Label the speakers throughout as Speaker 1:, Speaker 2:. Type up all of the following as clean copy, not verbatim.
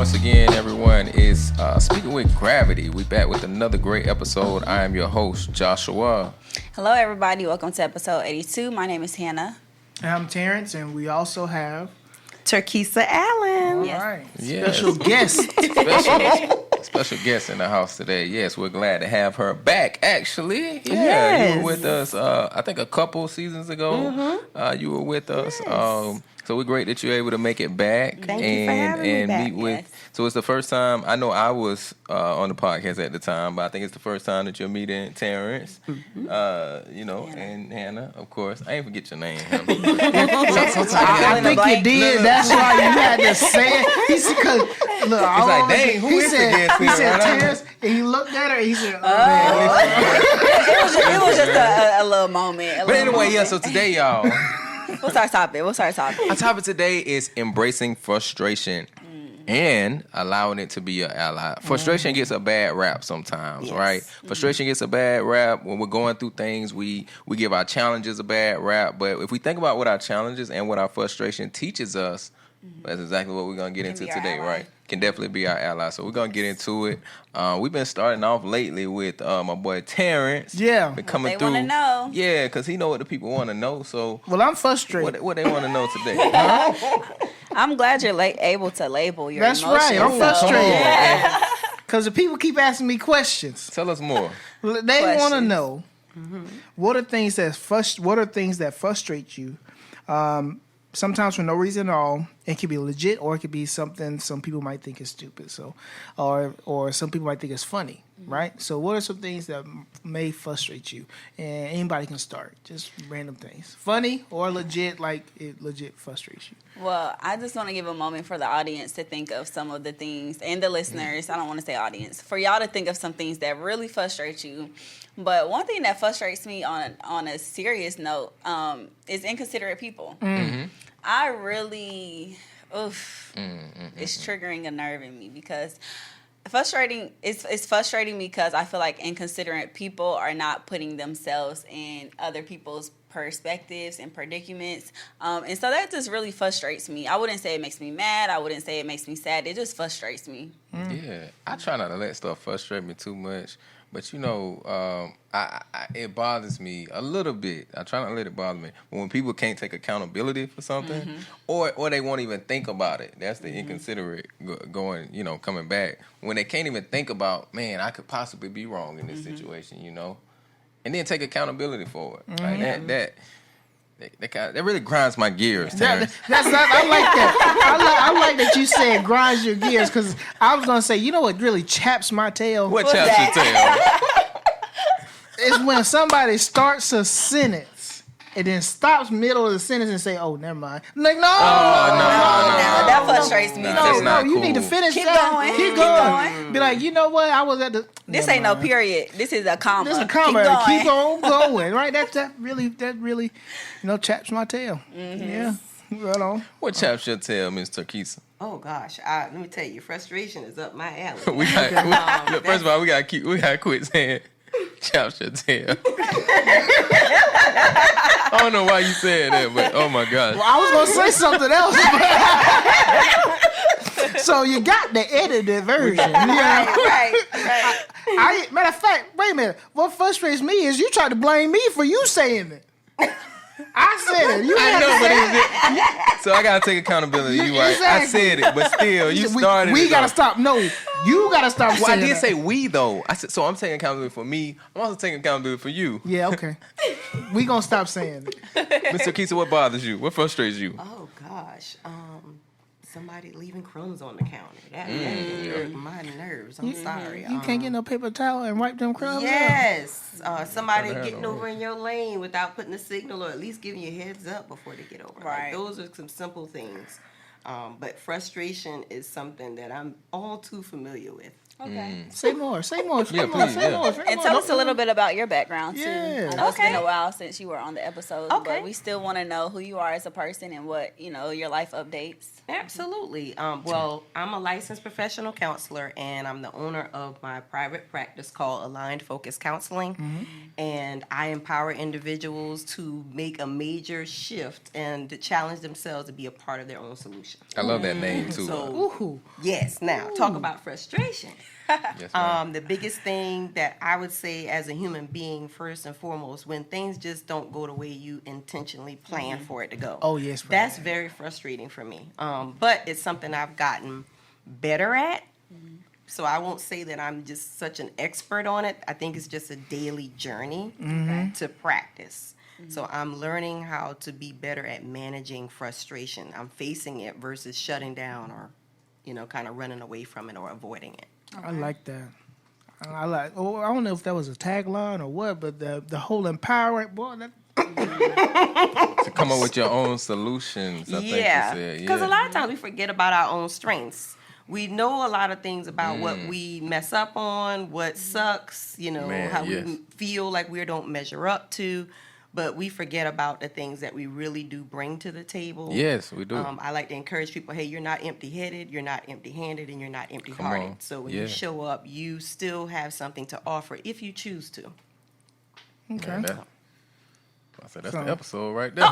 Speaker 1: once again, everyone, is Speaking with Gravity. We back with another great episode. I am your host, Joshua.
Speaker 2: Hello, everybody. Welcome to episode 82. My name is Hannah.
Speaker 3: I'm Terrence, and we also have
Speaker 4: Terkesa Allen.
Speaker 3: all
Speaker 2: Yes.
Speaker 3: right,
Speaker 1: Yes.
Speaker 3: special guest.
Speaker 1: Special guest in the house today. Yes, we're glad to have her back, actually. Yeah,
Speaker 4: Yes.
Speaker 1: you were with us, I think a couple seasons ago. You were with us.
Speaker 4: Yes.
Speaker 1: So we're great that you're able to make it back.
Speaker 4: Thank you for having me back.
Speaker 1: Meet with.
Speaker 2: Yes.
Speaker 1: So it's the first time, I know I was on the podcast at the time, but I think it's the first time that you're meeting Terrence, and Hannah, of course. I ain't forget your name, Hannah.
Speaker 3: I think you did. That's why you had to say it. He said, "Cause look,
Speaker 1: He's like, dang, who is the guest
Speaker 3: He
Speaker 1: here,
Speaker 3: said,
Speaker 1: right?
Speaker 3: Terrence, and he looked at her. And he said, "Oh man."
Speaker 2: It was just a little moment.
Speaker 1: But anyway, yeah, so today, y'all,
Speaker 2: What's our topic?
Speaker 1: our topic today is embracing frustration and allowing it to be your ally. Frustration gets a bad rap sometimes,
Speaker 4: Yes.
Speaker 1: right? Frustration gets a bad rap when we're going through things. We give our challenges a bad rap, but if we think about what our challenges and what our frustration teaches us, that's exactly what we're going to get into
Speaker 2: be our
Speaker 1: today,
Speaker 2: ally.
Speaker 1: right? Can definitely be our ally. So we're going to get into it. We've been starting off lately with my boy Terrence.
Speaker 3: Yeah.
Speaker 1: Been coming
Speaker 2: they
Speaker 1: through.
Speaker 2: wanna know.
Speaker 1: Yeah, because he know what the people want to know. So
Speaker 3: Well, I'm frustrated.
Speaker 1: what they want to know today? Huh?
Speaker 2: I'm glad you're able to label your
Speaker 3: That's
Speaker 2: emotions.
Speaker 3: right. I'm
Speaker 2: so-
Speaker 3: frustrated
Speaker 2: Yeah.
Speaker 3: because the people keep asking me questions.
Speaker 1: Tell us more.
Speaker 3: They want to
Speaker 2: Questions.
Speaker 3: know what are things that frustrate you. Sometimes for no reason at all. It could be legit, or it could be something some people might think is stupid. So, or some people might think it's funny, right? So, what are some things that may frustrate you? And anybody can start, just random things, funny or legit, like it legit frustrates you.
Speaker 2: Well, I just want to give a moment for the audience to think of some of the things, and the listeners, I don't want to say audience, for y'all to think of some things that really frustrate you. But one thing that frustrates me on a serious note is inconsiderate people. I really, it's triggering a nerve in me because it's frustrating because I feel like inconsiderate people are not putting themselves in other people's perspectives and predicaments. And so that just really frustrates me. I wouldn't say it makes me mad. I wouldn't say it makes me sad. It just frustrates me.
Speaker 1: Yeah, I try not to let stuff frustrate me too much, but it bothers me a little bit. I try not to let it bother me. But when people can't take accountability for something, or they won't even think about it, that's the inconsiderate coming back. When they can't even think about, man, I could possibly be wrong in this situation, and then take accountability for it. Like that really grinds my gears, Terrence.
Speaker 3: That's not. I like that. I like that you said grinds your gears because I was gonna say, you know what really chaps my tail?
Speaker 1: What chaps your tail?
Speaker 3: Is when somebody starts a sentence and then stops middle of the sentence and say, "Oh, never mind." I'm like, no,
Speaker 2: That frustrates me.
Speaker 1: That's
Speaker 3: no,
Speaker 1: not
Speaker 3: you
Speaker 1: cool.
Speaker 3: need to finish
Speaker 2: Keep
Speaker 3: that.
Speaker 2: going.
Speaker 3: Keep
Speaker 2: Keep
Speaker 3: going.
Speaker 2: going.
Speaker 3: Be like, you know what? I was at the.
Speaker 2: This
Speaker 3: Never
Speaker 2: ain't no
Speaker 3: mind.
Speaker 2: period. This is a comma.
Speaker 3: This is a comma.
Speaker 2: Keep
Speaker 3: Keep
Speaker 2: going.
Speaker 3: on going. Right? That really, chaps my tail. Yeah. Right on.
Speaker 1: What chaps your tail, Miss Terkesa?
Speaker 4: Oh gosh, let me tell you, frustration is up my alley.
Speaker 1: Look, first of all, we gotta quit saying chaps your tail. I don't know why you said that, but oh my gosh.
Speaker 3: Well, I was gonna say something else. So you got the edited version.
Speaker 2: Right.
Speaker 3: Matter of fact, wait a minute. What frustrates me is you tried to blame me for you saying it. I said it. You
Speaker 1: I
Speaker 3: had
Speaker 1: know,
Speaker 3: to
Speaker 1: but
Speaker 3: say it.
Speaker 1: so I gotta take accountability. You right? I
Speaker 3: Exactly.
Speaker 1: said it, but still, you started.
Speaker 3: We
Speaker 1: it,
Speaker 3: gotta
Speaker 1: though.
Speaker 3: stop. No, you gotta stop
Speaker 1: Well, I
Speaker 3: saying
Speaker 1: did
Speaker 3: that.
Speaker 1: say we though. I said so. I'm taking accountability for me. I'm also taking accountability for you,
Speaker 3: Yeah, okay. We gonna stop saying it.
Speaker 1: Mr. Keisa. What bothers you? What frustrates you?
Speaker 4: Oh gosh, somebody leaving crumbs on the counter. That hurt my nerves. I'm sorry.
Speaker 3: You can't get no paper towel and wipe them crumbs out.
Speaker 4: Yes, somebody
Speaker 1: Never heard
Speaker 4: getting
Speaker 1: of
Speaker 4: over in your lane without putting a signal or at least giving you a heads up before they get over.
Speaker 2: Right.
Speaker 4: Like, those are some simple things. But frustration is something that I'm all too familiar with.
Speaker 2: Okay.
Speaker 3: Say more.
Speaker 1: Yeah, please, yeah.
Speaker 2: And tell us a little bit about your background, too.
Speaker 3: Yeah.
Speaker 2: I know it's been
Speaker 4: Okay.
Speaker 2: a while since you were on the episode,
Speaker 4: Okay.
Speaker 2: but we still want to know who you are as a person and what, your life updates.
Speaker 4: Absolutely. Well, I'm a licensed professional counselor, and I'm the owner of my private practice called Aligned Focus Counseling. And I empower individuals to make a major shift and to challenge themselves to be a part of their own solution.
Speaker 1: I love that name too.
Speaker 4: So,
Speaker 3: Ooh.
Speaker 4: yes. Now, talk about frustration.
Speaker 1: Yes, ma'am.
Speaker 4: The biggest thing that I would say as a human being, first and foremost, when things just don't go the way you intentionally plan for it to go.
Speaker 3: Oh, yes,
Speaker 4: That's
Speaker 3: right.
Speaker 4: very frustrating for me. But it's something I've gotten better at. So I won't say that I'm just such an expert on it. I think it's just a daily journey to practice. So I'm learning how to be better at managing frustration. I'm facing it versus shutting down or, kind of running away from it or avoiding it.
Speaker 3: I like that. I don't know if that was a tagline or what, but the whole empowerment, boy, that,
Speaker 1: To come up with your own solutions, I think you said.
Speaker 4: Because
Speaker 1: Yeah.
Speaker 4: a lot of times we forget about our own strengths. We know a lot of things about what we mess up on, what sucks,
Speaker 1: Man,
Speaker 4: how
Speaker 1: yes.
Speaker 4: we feel like we don't measure up to, but we forget about the things that we really do bring to the table.
Speaker 1: Yes, we do.
Speaker 4: I like to encourage people, hey, you're not empty-headed, you're not empty-handed, and you're not
Speaker 1: Come
Speaker 4: empty-hearted.
Speaker 1: on.
Speaker 4: So when
Speaker 1: Yeah.
Speaker 4: you show up, you still have something to offer if you choose to.
Speaker 3: okay.
Speaker 1: Man, I said that's
Speaker 3: So-
Speaker 1: the episode right there.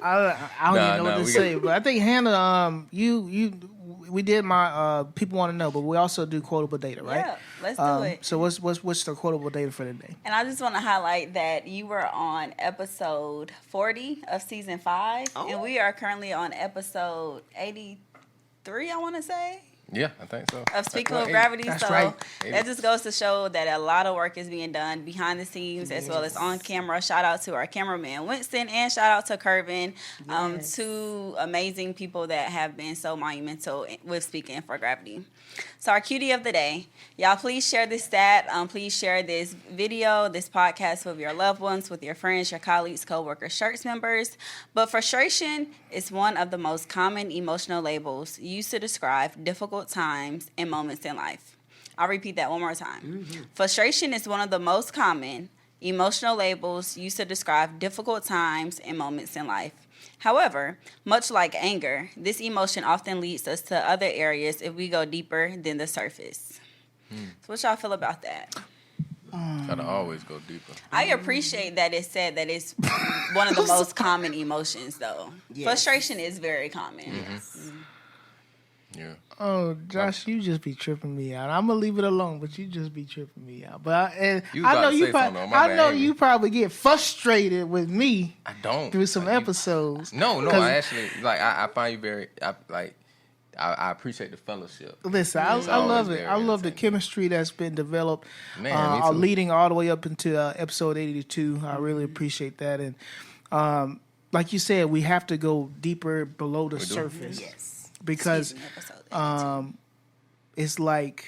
Speaker 3: I don't even know what to
Speaker 1: we
Speaker 3: say, but I think Hannah, we did my people want to know, but we also do quotable data, right?
Speaker 2: Yeah, let's do it.
Speaker 3: So what's the quotable data for today?
Speaker 2: And I just want to highlight that you were on episode 40 of season 5, and we are currently on episode 83, I want to say,
Speaker 1: Yeah, I think so.
Speaker 2: of Speaking
Speaker 1: Well,
Speaker 2: with Gravity.
Speaker 3: That's
Speaker 2: So
Speaker 3: right.
Speaker 2: that just goes to show that a lot of work is being done behind the scenes as well as on camera. Shout out to our cameraman Winston and shout out to Curvin, two amazing people that have been so monumental with Speaking for Gravity. So our cutie of the day, y'all please share this stat. Please share this video, this podcast with your loved ones, with your friends, your colleagues, co-workers, church members. But frustration is one of the most common emotional labels used to describe difficult times and moments in life. I'll repeat that one more time. Frustration is one of the most common emotional labels used to describe difficult times and moments in life. However, much like anger, this emotion often leads us to other areas if we go deeper than the surface. So what y'all feel about that?
Speaker 1: Gotta always go deeper.
Speaker 2: I appreciate that it said that it's one of the most common emotions, though.
Speaker 4: Yes.
Speaker 2: Frustration is very common.
Speaker 1: Yeah.
Speaker 3: Oh, Josh, you just be tripping me out. I'm gonna leave it alone, but you just be tripping me out. But
Speaker 1: You was about to say something, though. My
Speaker 3: I
Speaker 1: bad,
Speaker 3: know
Speaker 1: Amy.
Speaker 3: you probably get frustrated with me
Speaker 1: I don't.
Speaker 3: through some
Speaker 1: Like, you-
Speaker 3: episodes.
Speaker 1: No,
Speaker 3: 'Cause-
Speaker 1: I actually I find you very I appreciate the fellowship.
Speaker 3: Listen,
Speaker 1: It's
Speaker 3: I love
Speaker 1: always
Speaker 3: it.
Speaker 1: very
Speaker 3: I love the
Speaker 1: entertaining.
Speaker 3: chemistry that's been developed,
Speaker 1: Man, me too.
Speaker 3: leading all the way up into episode 82. I really appreciate that, and like you said, we have to go deeper below the
Speaker 1: do.
Speaker 3: surface
Speaker 2: Yes.
Speaker 3: because
Speaker 2: Excuse me, episode 82.
Speaker 3: it's like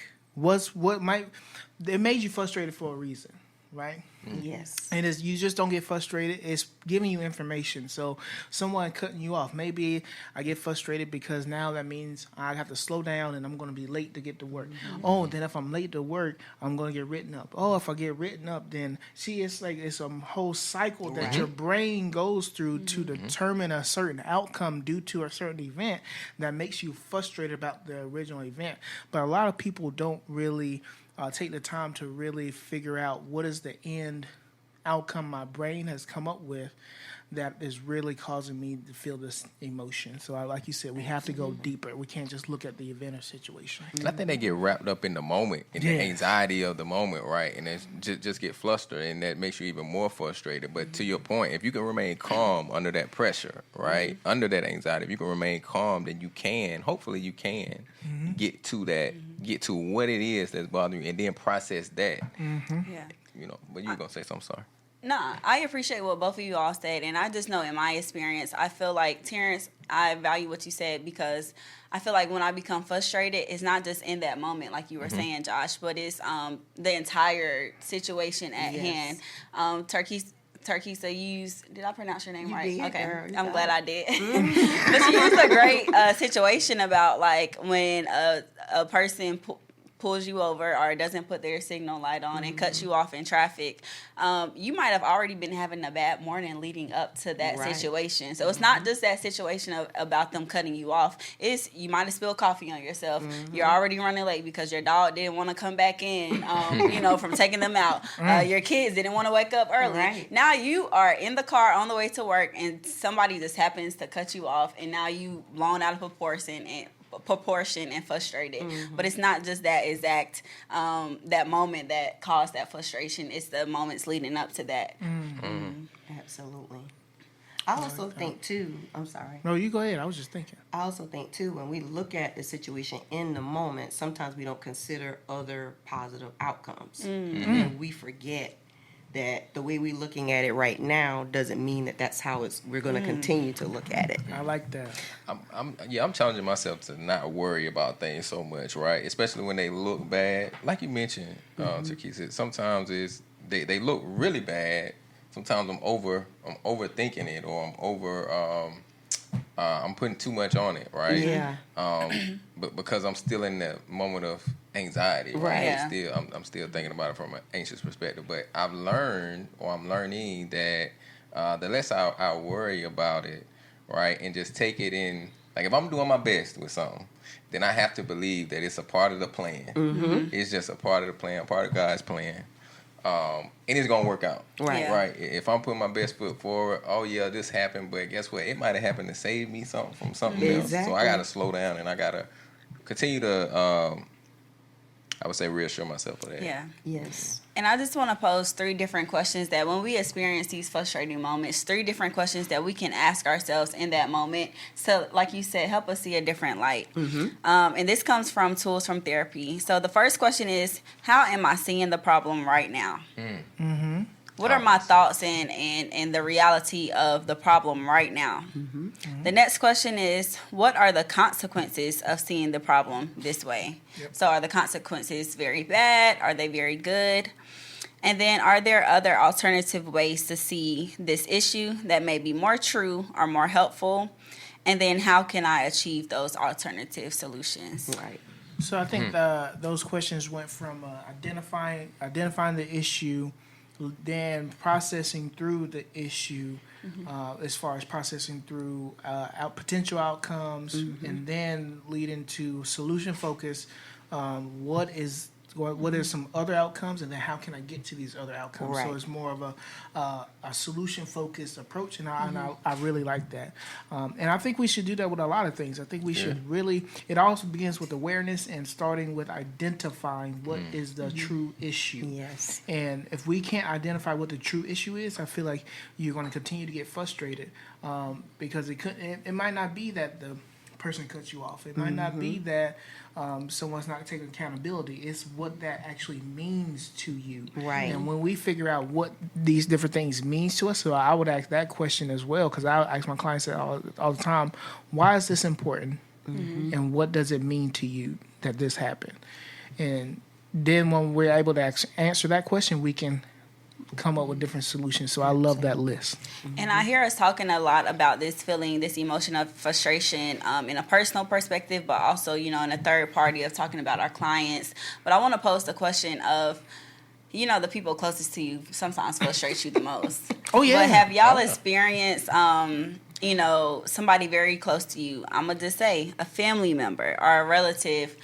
Speaker 3: it made you frustrated for a reason, right?
Speaker 4: Yes.
Speaker 3: And you just don't get frustrated. It's giving you information. So someone cutting you off. Maybe I get frustrated because now that means I have to slow down and I'm going to be late to get to work. Oh, then if I'm late to work, I'm going to get written up. Oh, if I get written up, then see, it's like it's a whole cycle that your brain goes through to determine a certain outcome due to a certain event that makes you frustrated about the original event. But a lot of people don't really take the time to really figure out what is the end outcome my brain has come up with that is really causing me to feel this emotion. So like you said, we have to go deeper. We can't just look at the event or situation.
Speaker 1: I think they get wrapped up in the moment, in the
Speaker 3: Yeah.
Speaker 1: anxiety of the moment, right? And then just get flustered, and that makes you even more frustrated. But to your point, if you can remain calm under that pressure, right, under that anxiety, if you can remain calm, then you can, hopefully you can, get to that, get to what it is that's bothering you, and then process that.
Speaker 2: Yeah.
Speaker 1: But you were going to say something, sorry.
Speaker 2: Nah, I appreciate what both of you all said, and I just know in my experience, I feel like, Terrence, I value what you said because I feel like when I become frustrated, it's not just in that moment, like you were saying, Josh, but it's the entire situation at hand. Turkisa used, did I pronounce your name
Speaker 4: You
Speaker 2: right?
Speaker 4: did,
Speaker 2: Okay,
Speaker 4: girl. You
Speaker 2: I'm
Speaker 4: got
Speaker 2: glad
Speaker 4: it.
Speaker 2: I did. But you used a great situation about like when a person pulls you over or doesn't put their signal light on and cuts you off in traffic. You might have already been having a bad morning leading up to that
Speaker 4: Right.
Speaker 2: situation. So it's not just that situation about them cutting you off. It's you might have spilled coffee on yourself. You're already running late because your dog didn't want to come back in, from taking them out. Your kids didn't want to wake up early.
Speaker 4: Right.
Speaker 2: Now you are in the car on the way to work and somebody just happens to cut you off and now you blown out of proportion and frustrated. But it's not just that exact that moment that caused that frustration. It's the moments leading up to that.
Speaker 4: Absolutely. I also think too, I'm sorry.
Speaker 3: No, you go ahead. I was just thinking.
Speaker 4: I also think too, when we look at the situation in the moment, sometimes we don't consider other positive outcomes. And we forget that the way we're looking at it right now doesn't mean that that's how we're going to continue to look at it.
Speaker 3: I like that.
Speaker 1: I'm challenging myself to not worry about things so much, right? Especially when they look bad. Like you mentioned, Turkisa, sometimes they look really bad. Sometimes I'm overthinking it, or I'm putting too much on it, right?
Speaker 4: Yeah.
Speaker 1: But because I'm still in that moment of anxiety, right?
Speaker 4: Right.
Speaker 2: Yeah.
Speaker 1: I'm still thinking about it from an anxious perspective. But I'm learning that the less I worry about it, right, and just take it in. Like if I'm doing my best with something, then I have to believe that it's a part of the plan. It's just a part of the plan, part of God's plan. And it's gonna work out,
Speaker 4: Right.
Speaker 2: Yeah.
Speaker 1: right? If I'm putting my best foot forward, oh yeah, this happened, but guess what? It might have happened to save me something from something else.
Speaker 4: Exactly.
Speaker 1: So I gotta slow down and I gotta continue to, I would say, reassure myself of that.
Speaker 2: Yeah.
Speaker 4: Yes.
Speaker 2: And I just want to pose 3 different questions that when we experience these frustrating moments, 3 different questions that we can ask ourselves in that moment. So, like you said, help us see a different light. And this comes from tools from therapy. So the first question is, how am I seeing the problem right now? What are my thoughts and the reality of the problem right now? The next question is, what are the consequences of seeing the problem this way? So are the consequences very bad? Are they very good? And then are there other alternative ways to see this issue that may be more true or more helpful? And then how can I achieve those alternative solutions?
Speaker 4: Right.
Speaker 3: So I think those questions went from identifying the issue, then processing through the issue, as far as processing through potential outcomes, and then leading to solution focus. What are some other outcomes, and then how can I get to these other outcomes?
Speaker 4: Right.
Speaker 3: So it's more of a solution focused approach, and I really like that. And I think we should do that with a lot of things. I think we should really. It also begins with awareness and starting with identifying what is the true issue.
Speaker 4: Yes.
Speaker 3: And if we can't identify what the true issue is, I feel like you're going to continue to get frustrated because it might not be that the person cuts you off. It might not be that someone's not taking accountability. It's what that actually means to you.
Speaker 4: Right.
Speaker 3: And when we figure out what these different things means to us, so I would ask that question as well, because I ask my clients all the time, why is this important? And what does it mean to you that this happened? And then when we're able to answer that question, we can come up with different solutions. So I love that list.
Speaker 2: And I hear us talking a lot about this feeling, this emotion of frustration in a personal perspective, but also, in a third party of talking about our clients. But I want to pose the question of, the people closest to you sometimes frustrate you the most.
Speaker 3: Oh, yeah.
Speaker 2: But have y'all experienced, somebody very close to you, I'm going to just say a family member or a relative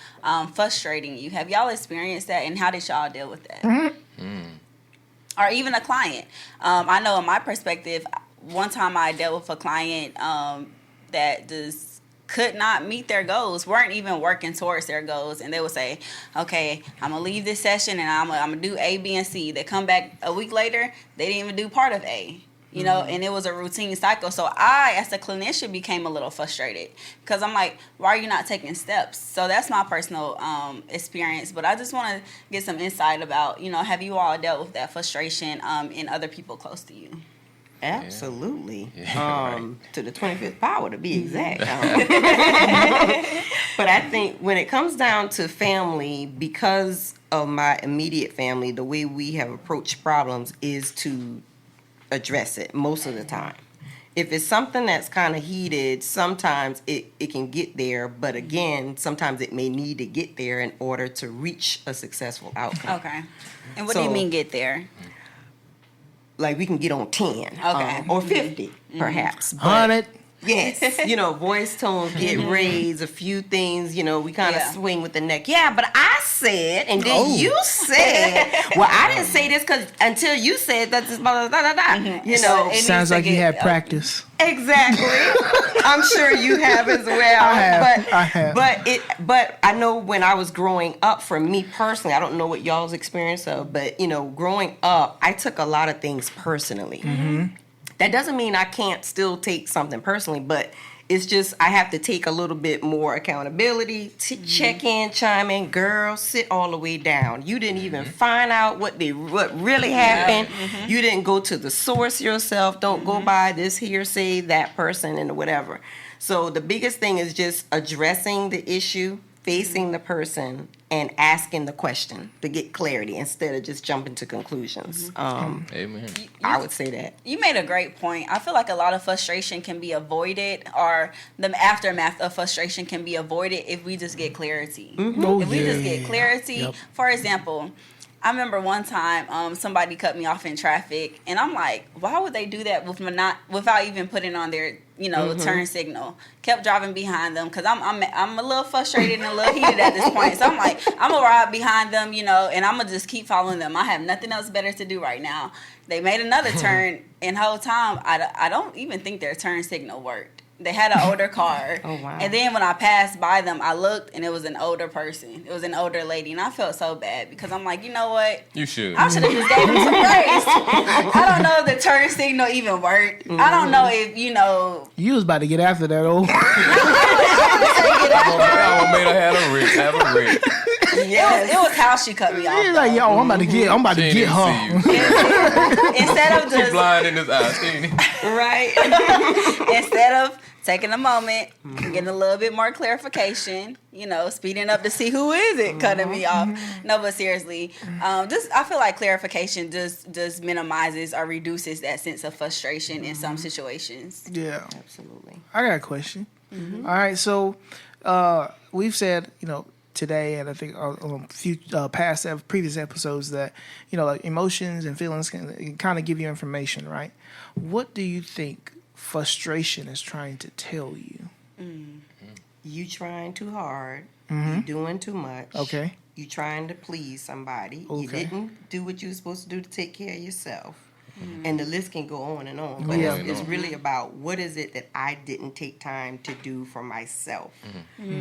Speaker 2: frustrating you? Have y'all experienced that, and how did y'all deal with that? Or even a client. I know in my perspective, one time I dealt with a client that just could not meet their goals, weren't even working towards their goals. And they would say, okay, I'm going to leave this session and I'm going to do A, B, and C. They come back a week later, they didn't even do part of A. And it was a routine cycle. So I, as a clinician, became a little frustrated because I'm like, why are you not taking steps? So that's my personal experience. But I just want to get some insight about, have you all dealt with that frustration in other people close to you?
Speaker 4: Absolutely.
Speaker 1: Right.
Speaker 4: To the 25th power, to be exact. But I think when it comes down to family, because of my immediate family, the way we have approached problems is to address it most of the time. If it's something that's kind of heated, sometimes it can get there, but again, sometimes it may need to get there in order to reach a successful outcome.
Speaker 2: Okay. And what do you mean get there?
Speaker 4: Like we can get on 10
Speaker 2: Okay.
Speaker 4: or 50 perhaps. But
Speaker 3: 100.
Speaker 4: yes, voice tones get raised, a few things, we kind of
Speaker 2: Yeah.
Speaker 4: swing with the neck. Yeah, but I said, and then you said, well, I didn't say this because until you said that's just blah, blah, blah, blah,
Speaker 2: So it
Speaker 3: Sounds
Speaker 2: needs to
Speaker 3: like you
Speaker 2: get-
Speaker 3: had practice.
Speaker 4: Exactly. I'm sure you have as well.
Speaker 3: I have.
Speaker 4: But I know when I was growing up, for me personally, I don't know what y'all's experience of, but growing up, I took a lot of things personally. That doesn't mean I can't still take something personally, but it's just I have to take a little bit more accountability, check in, chime in. Girl, sit all the way down. You didn't even find out what really happened. You didn't go to the source yourself. Don't go by this hearsay, that person, and whatever. So the biggest thing is just addressing the issue, facing the person, and asking the question to get clarity instead of just jumping to conclusions.
Speaker 1: Amen.
Speaker 4: I would say that.
Speaker 2: You made a great point. I feel like a lot of frustration can be avoided, or the aftermath of frustration can be avoided if we just get clarity.
Speaker 3: Oh,
Speaker 2: If we just get
Speaker 3: yeah.
Speaker 2: clarity,
Speaker 3: Yep.
Speaker 2: for example, I remember one time somebody cut me off in traffic, and I'm like, why would they do that without even putting on their turn signal? Kept driving behind them because I'm a little frustrated and a little heated at this point. So I'm like, I'm gonna ride behind them, and I'm gonna just keep following them. I have nothing else better to do right now. They made another turn, and whole time I don't even think their turn signal worked. They had an older car.
Speaker 4: Oh, wow.
Speaker 2: And then when I passed by them, I looked, and it was an older person. It was an older lady, and I felt so bad because I'm like, you know what?
Speaker 1: You should.
Speaker 2: I should have just gave them some grace. I don't know if the turn signal even worked. I don't know if,
Speaker 3: You was about to get after that old.
Speaker 1: I made her have a wreck.
Speaker 2: It was how she cut me off.
Speaker 3: He's like, yo, I'm about to get
Speaker 1: She didn't
Speaker 3: her.
Speaker 1: even see you.
Speaker 2: Instead of
Speaker 1: She
Speaker 2: just
Speaker 1: blind in his eyes. She ain't-
Speaker 4: Right.
Speaker 2: instead of taking a moment, getting a little bit more clarification, speeding up to see who is it cutting me off. No, but seriously, I feel like clarification just minimizes or reduces that sense of frustration in some situations.
Speaker 3: Yeah.
Speaker 4: Absolutely.
Speaker 3: I got a question. All right, so we've said, today, and I think on previous episodes that, like emotions and feelings can kind of give you information, right? What do you think frustration is trying to tell you?
Speaker 4: You trying too hard. You doing too much.
Speaker 3: Okay.
Speaker 4: You trying to please somebody. You
Speaker 3: Okay.
Speaker 4: didn't do what you were supposed to do to take care of yourself. And the list can go on and on. But
Speaker 3: Yeah.
Speaker 4: it's really about what is it that I didn't take time to do for myself?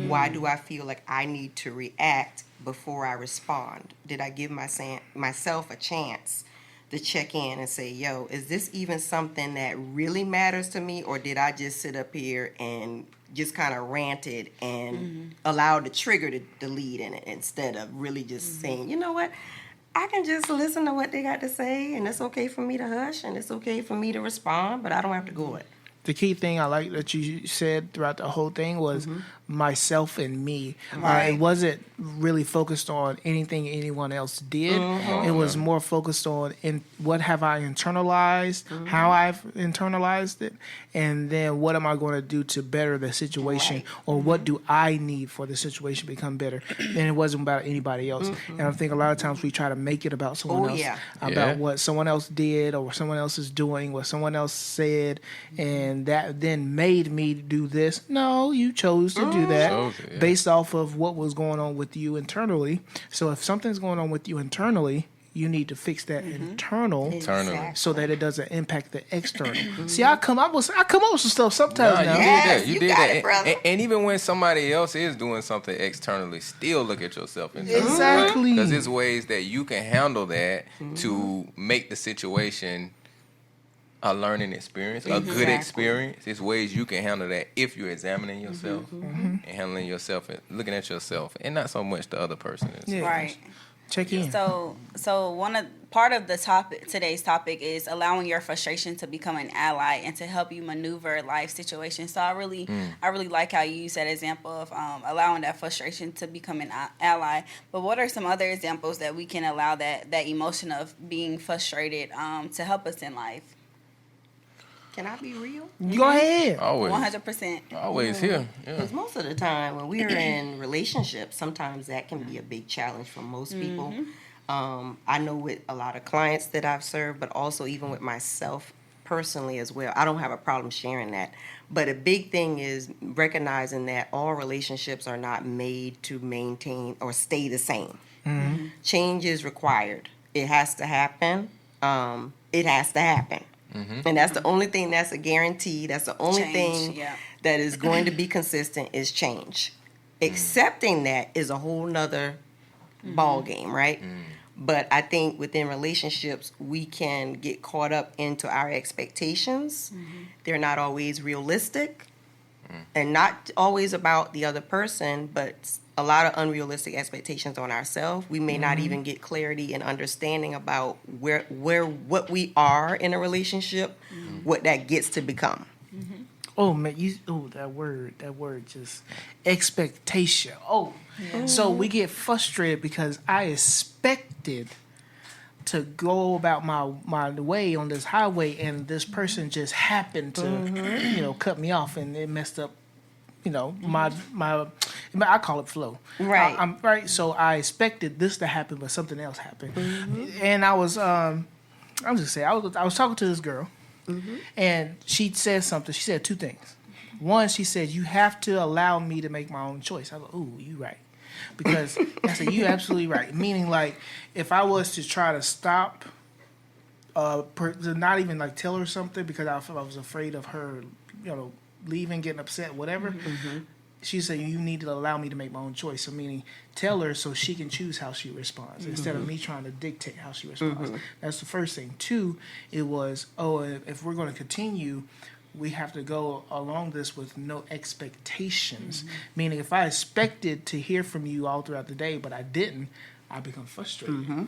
Speaker 4: Why do I feel like I need to react before I respond? Did I give myself a chance to check in and say, yo, is this even something that really matters to me? Or did I just sit up here and just kind of ranted and allowed the trigger to lead in it instead of really just saying, you know what? I can just listen to what they got to say, and it's okay for me to hush, and it's okay for me to respond, but I don't have to go it.
Speaker 3: The key thing I like that you said throughout the whole thing was myself and me.
Speaker 2: Right.
Speaker 3: It wasn't really focused on anything anyone else did. It was more focused on what have I internalized, how I've internalized it, and then what am I going to do to better the situation, or what do I need for the situation to become better. And it wasn't about anybody else. And I think a lot of times we try to make it about someone else, about
Speaker 1: Yeah.
Speaker 3: what someone else did or what someone else is doing, what someone else said, and that then made me do this. No, you chose to do that
Speaker 1: Chose it, yeah.
Speaker 3: based off of what was going on with you internally. So if something's going on with you internally, you need to fix that internal
Speaker 1: Internally.
Speaker 3: so that it doesn't impact the external. See, I come up with some stuff sometimes
Speaker 1: Nah,
Speaker 3: now.
Speaker 1: you
Speaker 4: Yes,
Speaker 1: did that. You
Speaker 4: you
Speaker 1: did
Speaker 4: got
Speaker 1: that.
Speaker 4: it, brother.
Speaker 1: And even when somebody else is doing something externally, still look at yourself internally.
Speaker 3: Exactly.
Speaker 1: Because there's ways that you can handle that to make the situation a learning experience, a good experience. There's ways you can handle that if you're examining yourself and handling yourself and looking at yourself, and not so much the other person.
Speaker 3: Yeah.
Speaker 2: Right.
Speaker 3: Check in.
Speaker 2: So part of today's topic is allowing your frustration to become an ally and to help you maneuver life situations. So I really like how you use that example of allowing that frustration to become an ally. But what are some other examples that we can allow that emotion of being frustrated to help us in life?
Speaker 4: Can I be real?
Speaker 3: Go ahead.
Speaker 1: Always.
Speaker 2: 100%.
Speaker 1: Always here. Yeah.
Speaker 4: Because most of the time when we're in relationships, sometimes that can be a big challenge for most people. I know with a lot of clients that I've served, but also even with myself personally as well. I don't have a problem sharing that. But a big thing is recognizing that all relationships are not made to maintain or stay the same. Change is required. It has to happen. It has to happen. And that's the only thing that's a guarantee. That's the only thing that is going to be consistent is change. Accepting that is a whole nother ball game, right? But I think within relationships, we can get caught up into our expectations. They're not always realistic and not always about the other person, but a lot of unrealistic expectations on ourselves. We may not even get clarity and understanding about what we are in a relationship, what that gets to become.
Speaker 3: Oh man, that word just expectation. So we get frustrated because I expected to go about my way on this highway, and this person just happened to cut me off, and it messed up my I call it flow.
Speaker 4: Right.
Speaker 3: I'm right. So I expected this to happen, but something else happened, and I was talking to this girl. And she said something. She said two things. One, she said, "You have to allow me to make my own choice." I was like, "Ooh, you right." Because I said, "You absolutely right." Meaning, like, if I was to try to stop, to not even like tell her something because I was afraid of her, leaving, getting upset, whatever. She said, "You need to allow me to make my own choice." So meaning, tell her so she can choose how she responds instead of me trying to dictate how she responds. That's the first thing. Two, it was, if we're going to continue, we have to go along this with no expectations. Meaning, if I expected to hear from you all throughout the day, but I didn't, I become frustrated.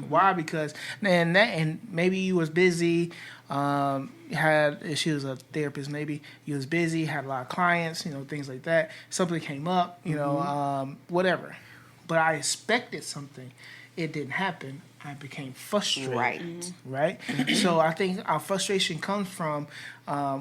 Speaker 3: Why? Because and maybe you was busy. She was a therapist. Maybe you was busy, had a lot of clients, things like that. Something came up, whatever. But I expected something. It didn't happen. I became frustrated. Right. So I think our frustration comes from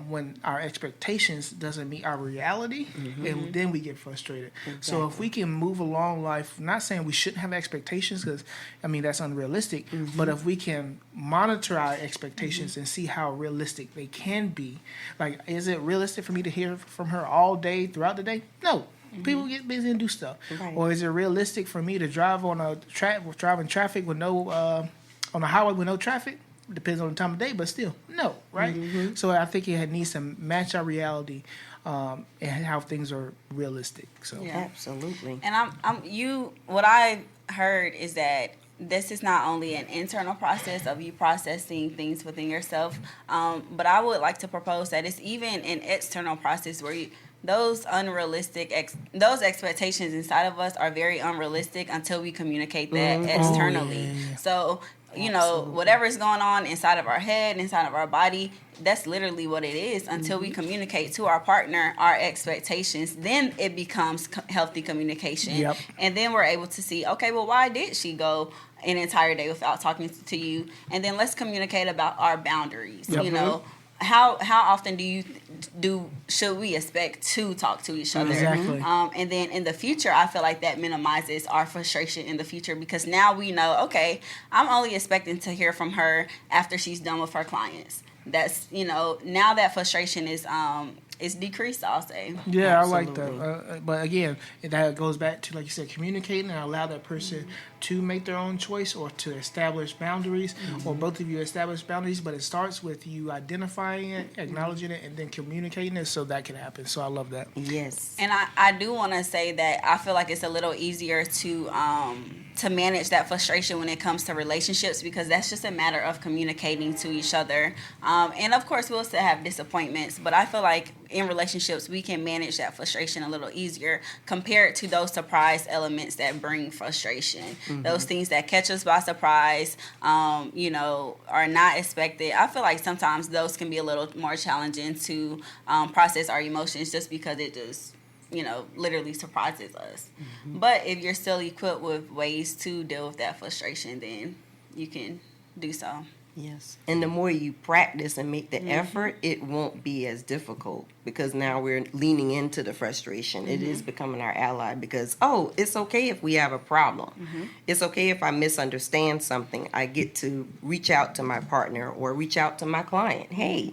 Speaker 3: when our expectations doesn't meet our reality, and then we get frustrated. So if we can move along life, not saying we shouldn't have expectations, because that's unrealistic. But if we can monitor our expectations and see how realistic they can be, like, is it realistic for me to hear from her all day throughout the day? No. People get busy and do stuff. Or is it realistic for me to drive on driving traffic with no on a highway with no traffic? Depends on the time of day, but still, no, right? So I think it needs to match our reality and how things are realistic. So
Speaker 4: Absolutely.
Speaker 2: And what I heard is that this is not only an internal process of you processing things within yourself, but I would like to propose that it's even an external process where those those expectations inside of us are very unrealistic until we communicate that externally. So, whatever's going on inside of our head, inside of our body, that's literally what it is until we communicate to our partner our expectations. Then it becomes healthy communication. And then we're able to see, okay, well, why did she go an entire day without talking to you? And then let's communicate about our boundaries. How often should we expect to talk to each other?
Speaker 3: Exactly.
Speaker 2: And then in the future, I feel like that minimizes our frustration in the future, because now we know, okay, I'm only expecting to hear from her after she's done with her clients. That's now that frustration is decreased, I'll say.
Speaker 3: Yeah, absolutely. I like that. But again, that goes back to, like you said, communicating and allow that person to make their own choice or to establish boundaries, or both of you establish boundaries. But it starts with you identifying it, acknowledging it, and then communicating it so that can happen. So I love that.
Speaker 4: Yes.
Speaker 2: And I do want to say that I feel like it's a little easier to manage that frustration when it comes to relationships, because that's just a matter of communicating to each other. And of course, we'll still have disappointments, but I feel like in relationships, we can manage that frustration a little easier compared to those surprise elements that bring frustration. Those things that catch us by surprise, are not expected. I feel like sometimes those can be a little more challenging to process our emotions, just because it just literally surprises us. But if you're still equipped with ways to deal with that frustration, then you can do so.
Speaker 4: Yes. And the more you practice and make the effort, it won't be as difficult because now we're leaning into the frustration. It is becoming our ally because, oh, it's okay if we have a problem. It's okay if I misunderstand something. I get to reach out to my partner or reach out to my client. Hey,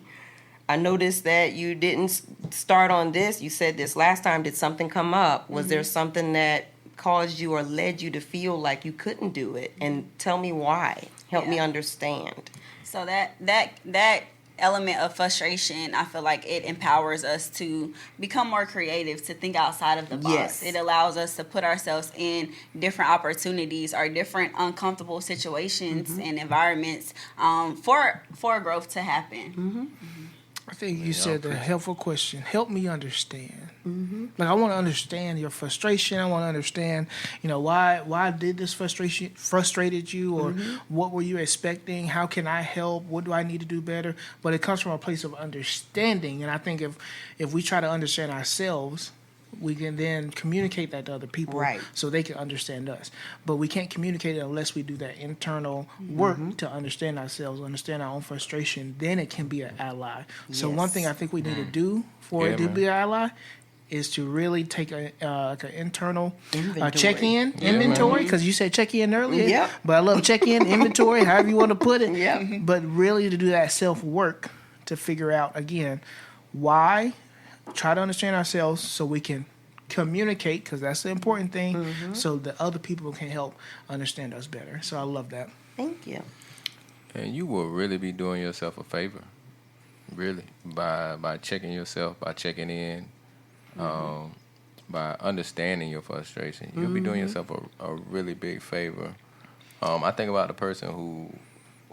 Speaker 4: I noticed that you didn't start on this. You said this last time. Did something come up? Was there something that caused you or led you to feel like you couldn't do it? And tell me why. Help me understand.
Speaker 2: So that element of frustration, I feel like it empowers us to become more creative, to think outside of the box.
Speaker 4: Yes.
Speaker 2: It allows us to put ourselves in different opportunities or different uncomfortable situations and environments for growth to happen.
Speaker 3: I think you said a helpful question. Help me understand. Like I want to understand your frustration. I want to understand, why did this frustration frustrated you, or what were you expecting? How can I help? What do I need to do better? But it comes from a place of understanding, and I think if we try to understand ourselves, we can then communicate that to other people,
Speaker 4: Right.
Speaker 3: so they can understand us. But we can't communicate it unless we do that internal work to understand ourselves, understand our own frustration. Then it can be an ally. So one thing I think we need to do for it to be an ally is to really take like an internal check-in inventory, because you said check-in earlier.
Speaker 4: Yep.
Speaker 3: But I love check-in inventory, however you want to put it.
Speaker 4: Yep.
Speaker 3: But really to do that self-work to figure out, again, why. Try to understand ourselves so we can communicate, because that's the important thing, so that other people can help understand us better. So I love that.
Speaker 4: Thank you.
Speaker 1: And you will really be doing yourself a favor, really, by checking yourself, by checking in, by understanding your frustration. You'll be doing yourself a really big favor. I think about the person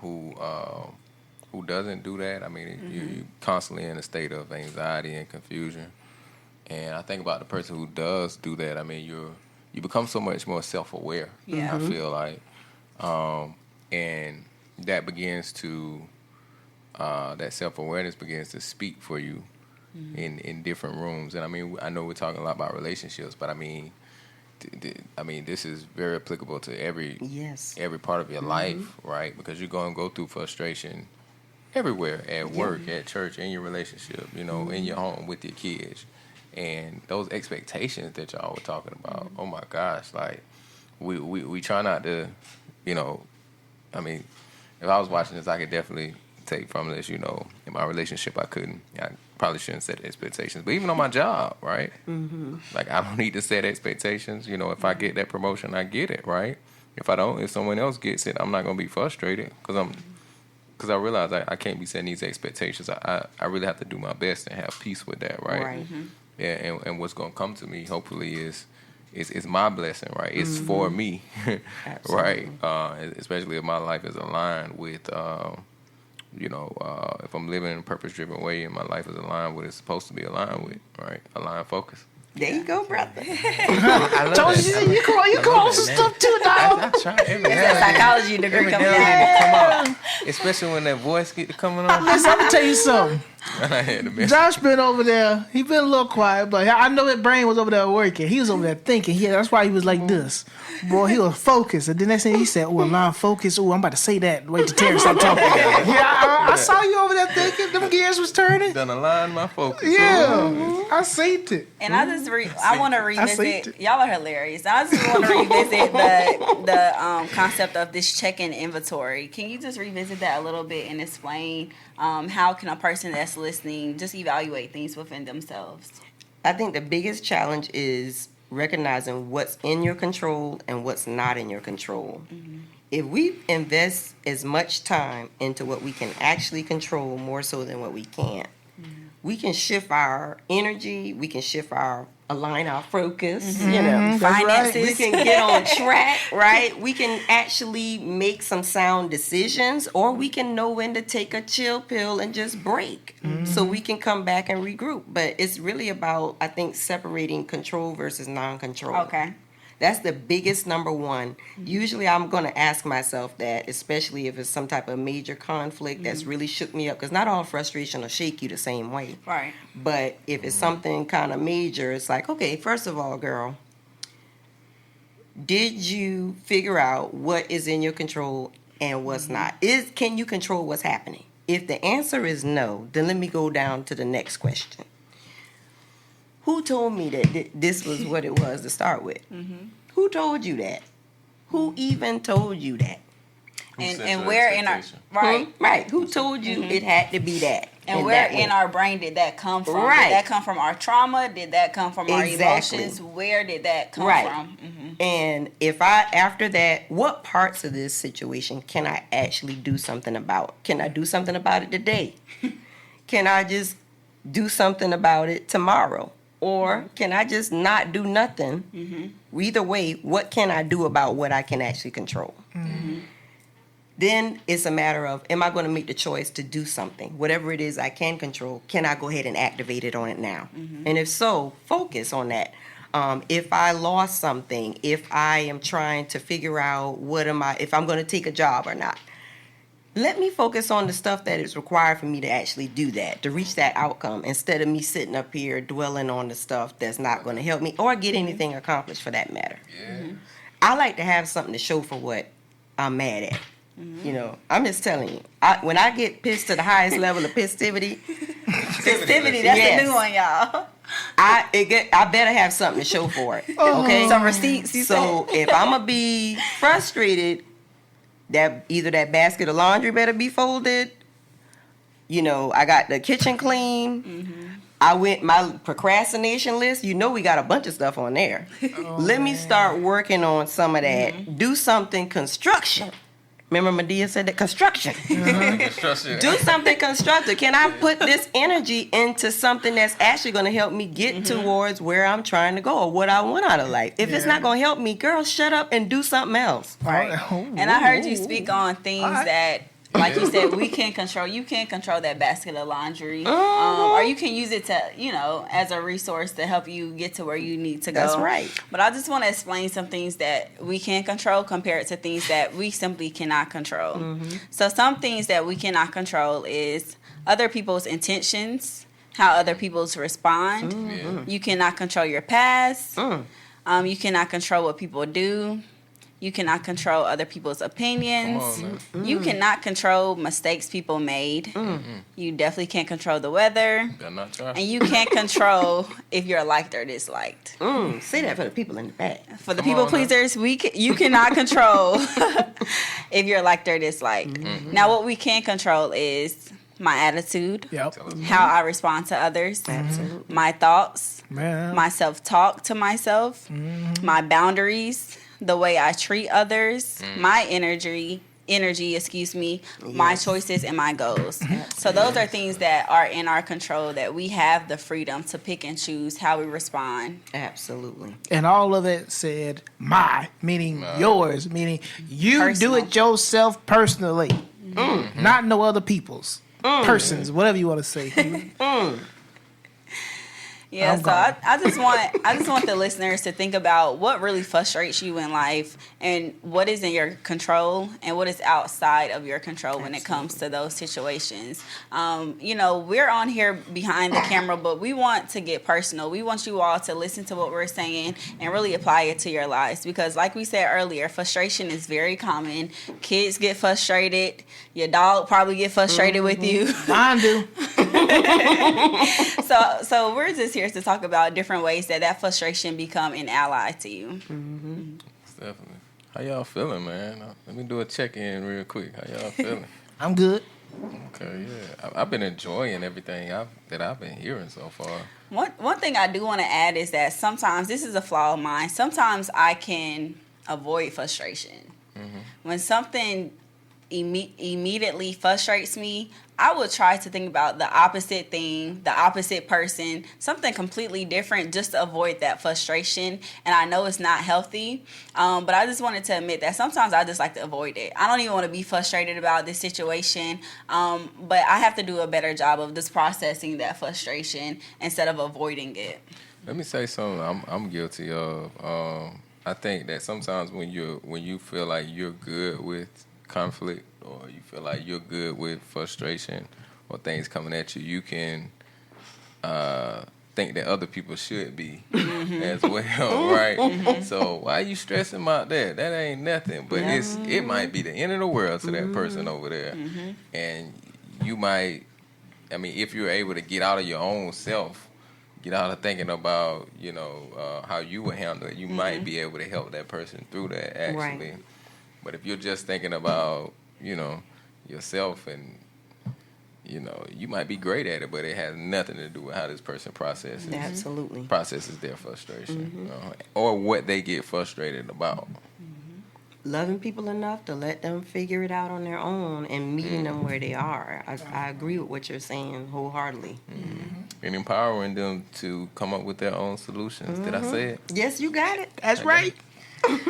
Speaker 1: who doesn't do that. I mean, you're constantly in a state of anxiety and confusion. And I think about the person who does do that. I mean, you become so much more self-aware.
Speaker 2: Yeah.
Speaker 1: I feel like, and that begins to that self-awareness begins to speak for you in different rooms. And I mean, I know we're talking a lot about relationships, but I mean, this is very applicable to every part of your life, right? Because you're going to go through frustration everywhere, at work, at church, in your relationship, in your home with your kids. And those expectations that y'all were talking about, oh my gosh, like we try not to, I mean, if I was watching this, I could definitely take from this, in my relationship I probably shouldn't set expectations, but even on my job, right? Like I don't need to set expectations. If I get that promotion, I get it, right? If I don't, if someone else gets it, I'm not gonna be frustrated because I realize I can't be setting these expectations. I really have to do my best and have peace with that, right?
Speaker 4: Right.
Speaker 1: Yeah, and what's gonna come to me, hopefully, is my blessing, right? It's for me, right? Especially if my life is aligned with, if I'm living in a purpose-driven way and my life is aligned with what it's supposed to be aligned with, right? Aligned focus.
Speaker 4: There you go, brother.
Speaker 1: I love
Speaker 3: Told
Speaker 1: that.
Speaker 3: you you come on some stuff too, dog.
Speaker 1: I try every
Speaker 2: It's that psychology degree
Speaker 1: every
Speaker 2: coming
Speaker 1: now and then
Speaker 2: out.
Speaker 1: to come out, especially when that voice get to coming on.
Speaker 3: Listen, I'm gonna tell you something.
Speaker 1: I had to miss.
Speaker 3: Josh been over there. He been a little quiet, but I know his brain was over there working. He was over there thinking. That's why he was like this. Boy, he was focused. And then next thing he said, "Oh, line focus. Oh, I'm about to say that. Wait till Terry start talking." I saw you over there thinking. Them gears was turning.
Speaker 1: Done align my focus.
Speaker 3: Yeah, I seen it.
Speaker 2: And I just I want to
Speaker 3: I seen
Speaker 2: revisit.
Speaker 3: it.
Speaker 2: Y'all are hilarious. I just want to revisit the concept of this check-in inventory. Can you just revisit that a little bit and explain how can a person that's listening just evaluate things within themselves?
Speaker 4: I think the biggest challenge is recognizing what's in your control and what's not in your control. If we invest as much time into what we can actually control more so than what we can't, we can shift our energy, we can align our focus,
Speaker 2: Finances.
Speaker 4: We can get on track, right? We can actually make some sound decisions, or we can know when to take a chill pill and just break so we can come back and regroup. But it's really about, I think, separating control versus non-control.
Speaker 2: Okay.
Speaker 4: That's the biggest number one. Usually I'm going to ask myself that, especially if it's some type of major conflict that's really shook me up, because not all frustration will shake you the same way.
Speaker 2: Right.
Speaker 4: But if it's something kind of major, it's like, okay, first of all, girl, did you figure out what is in your control and what's not. Can you control what's happening? If the answer is no, then let me go down to the next question. Who told me that this was what it was to start with? Who told you that? Who even told you that?
Speaker 2: And where in our
Speaker 4: right? Who told you it had to be that?
Speaker 2: And where in our brain did that come from?
Speaker 4: Right.
Speaker 2: Did that come from our trauma? Did that come from our emotions? Where did that come from?
Speaker 4: And if after that, what parts of this situation can I actually do something about? Can I do something about it today? Can I just do something about it tomorrow? Or can I just not do nothing? Either way, what can I do about what I can actually control? Then it's a matter of, am I going to make the choice to do something? Whatever it is I can control, can I go ahead and activate it on it now? And if so, focus on that. If I lost something, if I am trying to figure out if I'm going to take a job or not, let me focus on the stuff that is required for me to actually do that, to reach that outcome, instead of me sitting up here dwelling on the stuff that's not going to help me or get anything accomplished for that matter. I like to have something to show for what I'm mad at. You know, I'm just telling you, when I get pissed to the highest level of pissivity,
Speaker 2: that's the new one, y'all.
Speaker 4: I better have something to show for it. Okay,
Speaker 2: some receipts.
Speaker 4: So if I'm gonna be frustrated, that either that basket of laundry better be folded. You know, I got the kitchen clean. I went my procrastination list. You know, we got a bunch of stuff on there. Let me start working on some of that. Do something construction. Remember Medea said that construction. Do something constructive. Can I put this energy into something that's actually going to help me get towards where I'm trying to go or what I want out of life? If it's not going to help me, girl, shut up and do something else.
Speaker 2: Right. And I heard you speak on things that, like you said, we can control. You can't control that basket of laundry, or you can use it to, as a resource to help you get to where you need to go.
Speaker 4: That's right.
Speaker 2: But I just want to explain some things that we can control compared to things that we simply cannot control. So some things that we cannot control is other people's intentions, how other people's respond. You cannot control your past. You cannot control what people do. You cannot control other people's opinions. You cannot control mistakes people made. You definitely can't control the weather. And you can't control if you're liked or disliked.
Speaker 4: Say that for the people in the back.
Speaker 2: For the people pleasers, you cannot control if you're liked or disliked. Now, what we can control is my attitude, how I respond to others, my thoughts, my self-talk to myself, my boundaries, the way I treat others, my energy, my choices and my goals. So those are things that are in our control, that we have the freedom to pick and choose how we respond.
Speaker 4: Absolutely.
Speaker 3: And all of it said meaning yours, meaning you
Speaker 2: Personal.
Speaker 3: do it yourself personally, not no other people's. Persons, whatever you want to say.
Speaker 2: Yeah, so I just want the listeners to think about what really frustrates you in life and what is in your control and what is outside of your control when it comes to those situations. We're on here behind the camera, but we want to get personal. We want you all to listen to what we're saying and really apply it to your lives, because like we said earlier, frustration is very common. Kids get frustrated. Your dog probably get frustrated with you.
Speaker 3: Mine do.
Speaker 2: So we're just here to talk about different ways that frustration become an ally to you.
Speaker 1: Definitely. How y'all feeling, man? Let me do a check-in real quick. How y'all feeling?
Speaker 3: I'm good.
Speaker 1: Okay, yeah. I've been enjoying everything that I've been hearing so far.
Speaker 2: One thing I do want to add is that sometimes, this is a flaw of mine, sometimes I can avoid frustration. When something immediately frustrates me, I would try to think about the opposite thing, the opposite person, something completely different, just to avoid that frustration. And I know it's not healthy, but I just wanted to admit that sometimes I just like to avoid it. I don't even want to be frustrated about this situation, but I have to do a better job of just processing that frustration instead of avoiding it.
Speaker 1: Let me say something I'm guilty of. I think that sometimes when you feel like you're good with conflict, or you feel like you're good with frustration or things coming at you, you can think think that other people should be as well, right? So why you stressing about that? That ain't nothing. But it might be the end of the world to that person over there. And you might, I mean, if you're able to get out of your own self, get out of thinking about, how you would handle it, you might be able to help that person through that, actually.
Speaker 4: Right.
Speaker 1: But if you're just thinking about, yourself and, you might be great at it, but it has nothing to do with how this person processes
Speaker 4: Absolutely.
Speaker 1: their frustration, or what they get frustrated about.
Speaker 4: Loving people enough to let them figure it out on their own and meeting them where they are. I agree with what you're saying wholeheartedly.
Speaker 1: And empowering them to come up with their own solutions. Did I say it?
Speaker 4: Yes, you got it.
Speaker 3: That's right.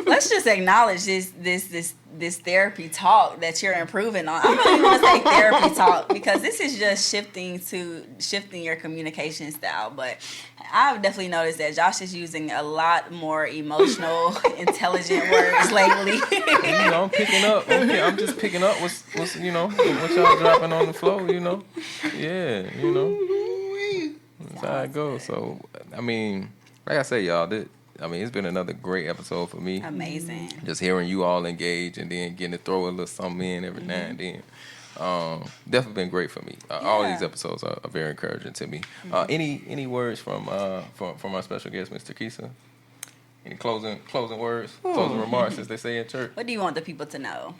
Speaker 2: Let's just acknowledge this therapy talk that you're improving on. I don't even want to say therapy talk because this is just shifting your communication style. But I've definitely noticed that Josh is using a lot more emotional, intelligent words lately.
Speaker 1: I'm picking up. I'm just picking up what's what y'all dropping on the floor. Yeah, that's how it goes. So I mean, like I say, y'all, it's been another great episode for me.
Speaker 2: Amazing.
Speaker 1: Just hearing you all engage and then getting to throw a little something in every now and then. Definitely been great for me. All these episodes are very encouraging to me. Any words from our special guest, Mr. Kisa? Any closing words, closing remarks, as they say in church?
Speaker 2: What do you want the people to know?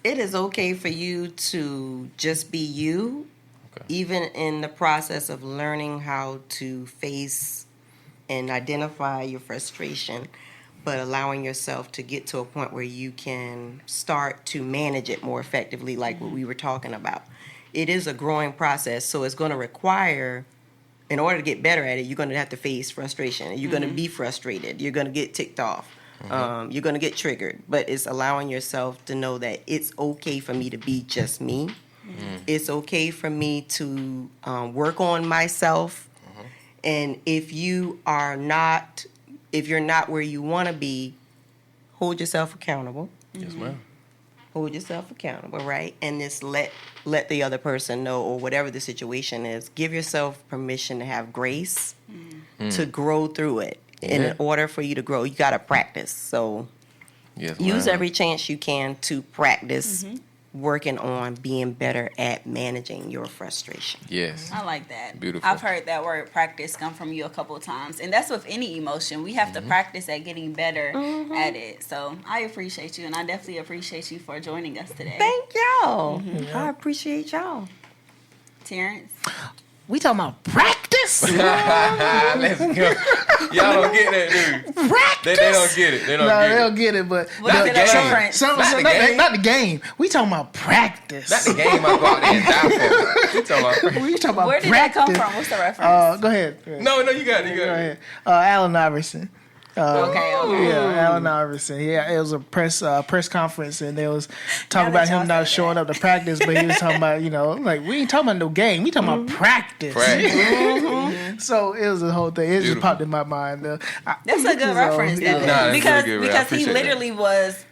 Speaker 4: It is okay for you to just be you, even in the process of learning how to face and identify your frustration, but allowing yourself to get to a point where you can start to manage it more effectively, like what we were talking about. It is a growing process, so it's going to require, in order to get better at it, you're going to have to face frustration. You're going to be frustrated. You're going to get ticked off. You're going to get triggered. But it's allowing yourself to know that it's okay for me to be just me. It's okay for me to work on myself. And if you're not where you want to be, hold yourself accountable.
Speaker 1: Yes, ma'am.
Speaker 4: Hold yourself accountable, right? And just let the other person know, or whatever the situation is. Give yourself permission to have grace to grow through it. And in order for you to grow, you got to practice. So use every chance you can to practice working on being better at managing your frustration.
Speaker 1: Yes.
Speaker 2: I like that.
Speaker 1: Beautiful.
Speaker 2: I've heard that word practice come from you a couple of times. And that's with any emotion. We have to practice at getting better at it. So I appreciate you, and I definitely appreciate you for joining us today.
Speaker 4: Thank y'all. I appreciate y'all.
Speaker 2: Terrence?
Speaker 3: We talking about practice?
Speaker 1: Let's go. Y'all don't get that, dude.
Speaker 3: Practice?
Speaker 1: They don't get it. They don't
Speaker 3: No,
Speaker 1: get
Speaker 3: they
Speaker 1: it.
Speaker 3: don't get it, but
Speaker 2: What is
Speaker 1: the
Speaker 2: it
Speaker 1: game.
Speaker 2: a reference?
Speaker 3: Not the game. We talking about practice.
Speaker 1: Not the game I go out there and die for. We talking about.
Speaker 3: We talking about
Speaker 2: Where did
Speaker 3: practice.
Speaker 2: that come from? What's the reference?
Speaker 3: Go ahead.
Speaker 1: No, you got it. You
Speaker 3: Go
Speaker 1: got it.
Speaker 3: ahead. Allen Iverson.
Speaker 2: Okay.
Speaker 3: Yeah, Allen Iverson. Yeah, it was a press conference, and they was talking
Speaker 2: Now
Speaker 3: about
Speaker 2: that y'all
Speaker 3: him not
Speaker 2: say
Speaker 3: showing
Speaker 2: that.
Speaker 3: up to practice, but he was talking about, like, we ain't talking about no game. We talking about practice. So it was a whole thing. It just
Speaker 1: Beautiful.
Speaker 3: popped in my mind.
Speaker 2: That's a good
Speaker 3: So,
Speaker 2: reference,
Speaker 3: yeah.
Speaker 2: though.
Speaker 1: Nah, that's
Speaker 2: because
Speaker 1: really good. I
Speaker 2: because he
Speaker 1: appreciate
Speaker 2: literally was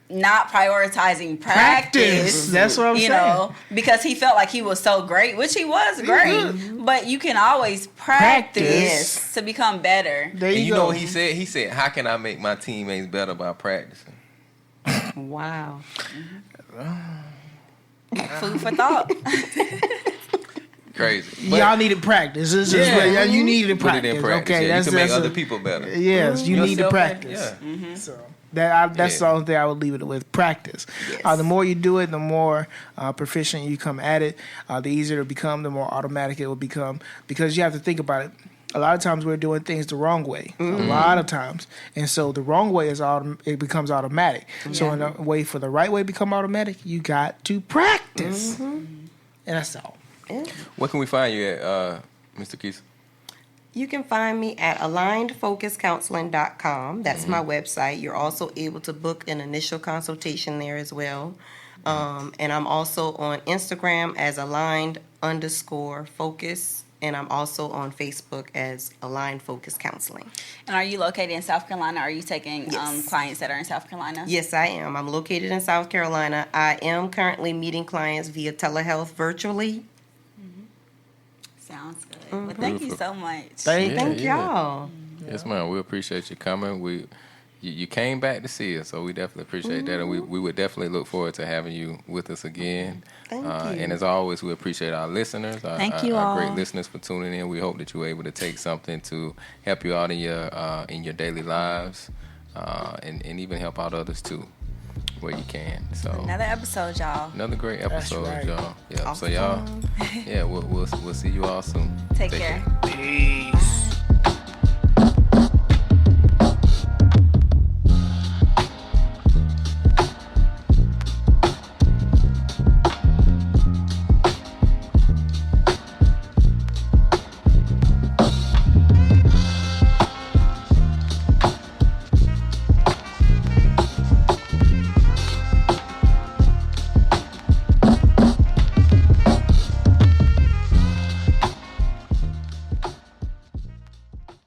Speaker 2: not prioritizing practice.
Speaker 3: That's what I'm saying.
Speaker 2: Because he felt like he was so great, which he was great. But you can always practice to become better.
Speaker 3: There
Speaker 1: And
Speaker 3: you
Speaker 1: you
Speaker 3: go.
Speaker 1: know what he said? He said, "How can I make my teammates better by practicing?"
Speaker 4: Wow.
Speaker 2: Food for thought.
Speaker 1: Crazy. But
Speaker 3: Y'all needed practice. It's just you needed
Speaker 1: put
Speaker 3: practice.
Speaker 1: it in practice.
Speaker 3: Okay,
Speaker 1: Yeah, you can make
Speaker 3: that's
Speaker 1: other
Speaker 3: a-
Speaker 1: people better.
Speaker 3: Yes, you need to
Speaker 1: Yourself,
Speaker 3: practice.
Speaker 1: Yeah.
Speaker 3: So that's the only thing I would leave it with. Practice.
Speaker 4: Yes.
Speaker 3: The more you do it, the more proficient you become at it. The easier it become, the more automatic it will become. Because you have to think about it. A lot of times we're doing things the wrong way. A lot of times, and so the wrong way is it becomes automatic. So in a way for the right way to become automatic, you got to practice, and that's all.
Speaker 1: Where can we find you at, Mr. Keys?
Speaker 4: You can find me at alignedfocuscounseling.com. That's my website. You're also able to book an initial consultation there as well. And I'm also on Instagram as aligned_focus. And I'm also on Facebook as Aligned Focus Counseling.
Speaker 2: And are you located in South Carolina? Are you taking clients that are in South Carolina?
Speaker 4: Yes, I am. I'm located in South Carolina. I am currently meeting clients via telehealth virtually.
Speaker 2: Sounds good. Well, thank you so much.
Speaker 4: Thank y'all.
Speaker 1: Yes, ma'am. We appreciate you coming. You came back to see us, so we definitely appreciate that, and we would definitely look forward to having you with us again.
Speaker 4: Thank you.
Speaker 1: And as always, we appreciate our listeners,
Speaker 2: Thank you
Speaker 1: our
Speaker 2: all.
Speaker 1: great listeners for tuning in. We hope that you were able to take something to help you out in your daily lives, and even help out others too, where you can. So
Speaker 2: Another episode, y'all.
Speaker 1: another great episode,
Speaker 3: right.
Speaker 1: y'all. Yeah.
Speaker 4: Awesome.
Speaker 1: So y'all, we'll see you all soon.
Speaker 2: Take care.
Speaker 3: Peace.